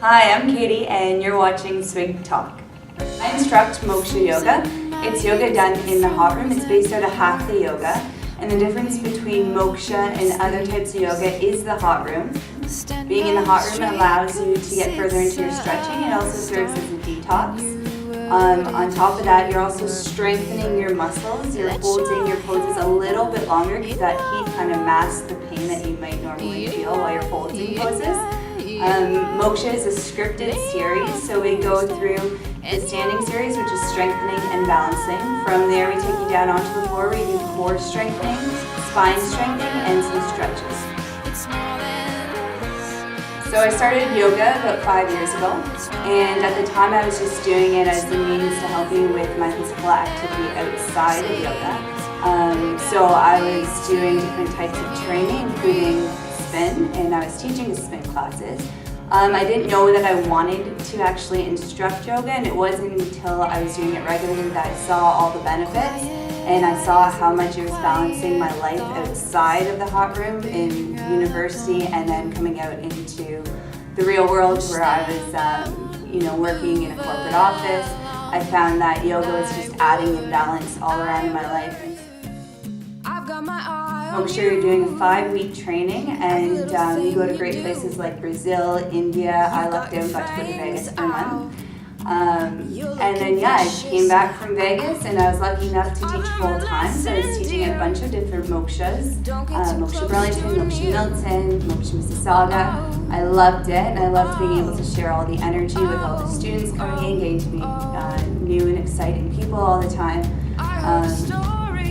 Hi, I'm Katie and you're watching Swiggtalk. I instruct Moksha Yoga. It's yoga done in the hot room. It's based out of Hatha Yoga. And the difference between Moksha and other types of yoga is the hot room. Being in the hot room allows you to get further into your stretching. It also serves as a detox. On top of that, you're also strengthening your muscles. You're holding your poses a little bit longer because that heat kind of masks the pain that you might normally feel while you're holding poses. Moksha is a scripted series, so we go through the standing series, which is strengthening and balancing. From there, we take you down onto the floor where you do core strengthening, spine strengthening, and some stretches. So I started yoga about 5 years ago, and at the time I was just doing it as a means to help me with my physical activity outside of yoga. So I was doing different types of training, including spin, and I was teaching spin classes. I didn't know that I wanted to actually instruct yoga, and it wasn't until I was doing it regularly that I saw all the benefits, and I saw how much it was balancing my life outside of the hot room in university and then coming out into the real world where I was working in a corporate office. I found that yoga was just adding in balance all around in my life. Moksha, you're doing a 5-week training, and you go to great places like Brazil, India. I lucked out and got to go to Vegas for a month. And then I came back from Vegas and I was lucky enough to teach full time. So I was teaching a bunch of different mokshas. Moksha Burlington, Moksha Milton, Moksha Mississauga. I loved it, and I loved being able to share all the energy with all the students coming in, getting to meet new and exciting people all the time.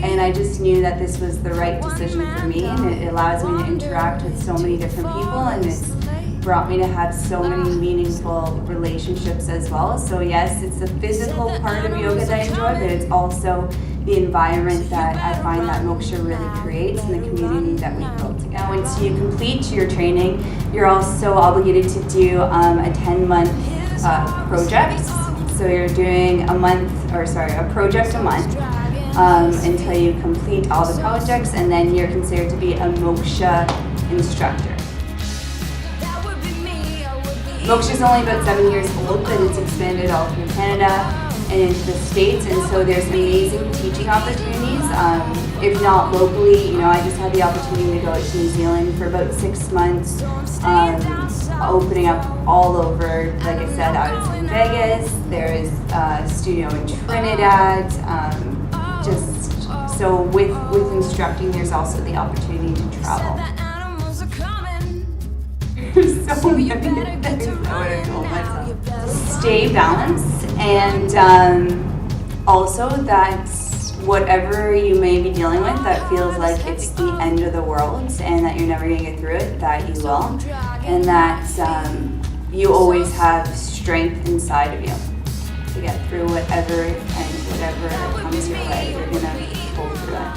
And I just knew that this was the right decision for me, and it allows me to interact with so many different people, and it's brought me to have so many meaningful relationships as well. So yes, it's the physical part of yoga that I enjoy, but it's also the environment that I find that Moksha really creates and the community that we build together. Now, once you complete your training, you're also obligated to do a 10-month project. So you're doing a project a month. Until you complete all the projects, and then you're considered to be a Moksha instructor. Moksha is only about 7 years old, but it's expanded all through Canada and into the States, and so there's amazing teaching opportunities. If not locally, I just had the opportunity to go to New Zealand for about 6 months, opening up all over. Like I said, I was in Vegas, there is a studio in Trinidad. So with instructing, there's also the opportunity to travel. There's so many things I told myself. Stay balanced, and also that whatever you may be dealing with that feels like it's the end of the world and that you're never going to get through it, that you will, and that you always have strength inside of you to get through whatever comes your way. You're going to pull through it.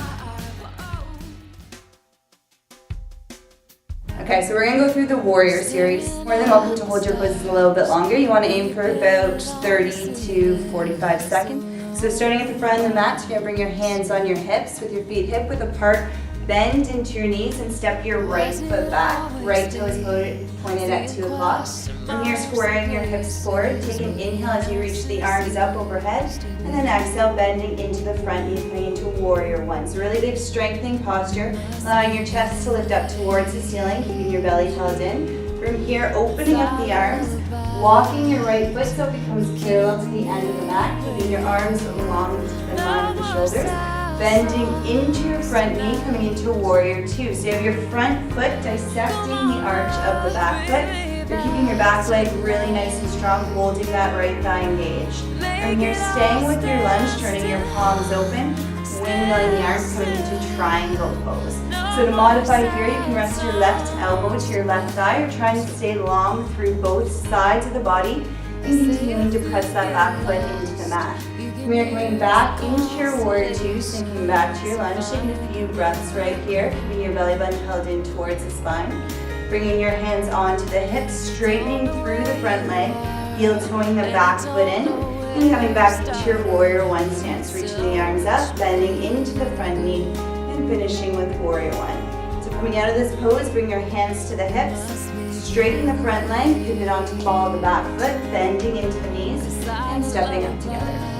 Okay, so we're going to go through the warrior series. More than welcome to hold your poses a little bit longer. You want to aim for about 30 to 45 seconds. So starting at the front of the mat, you're going to bring your hands on your hips with your feet hip width apart. Bend into your knees and step your right foot back. Right toe is pointed at 2 o'clock. From here, squaring your hips forward. Take an inhale as you reach the arms up overhead. And then exhale, bending into the front knee, coming into warrior one. So really big strengthening posture, allowing your chest to lift up towards the ceiling, keeping your belly held in. From here, opening up the arms, walking your right foot so it becomes parallel to the end of the mat, keeping your arms along the line of the shoulders. Bending into your front knee, coming into warrior two. So you have your front foot dissecting the arch of the back foot. You're keeping your back leg really nice and strong, holding that right thigh engaged. From here, staying with your lunge, turning your palms open, windmilling the arms, coming into triangle pose. So to modify here, you can rest your left elbow to your left thigh. You're trying to stay long through both sides of the body and continuing to press that back foot into the mat. From here, coming back into your warrior two, sinking back to your lunge, taking a few breaths right here, keeping your belly button held in towards the spine. Bringing your hands onto the hips, straightening through the front leg, heel toeing the back foot in, and coming back into your warrior one stance, reaching the arms up, bending into the front knee, and finishing with warrior one. So coming out of this pose, bring your hands to the hips, Straighten the front leg, pivot onto the ball of the back foot, bending into the knees, and stepping up together.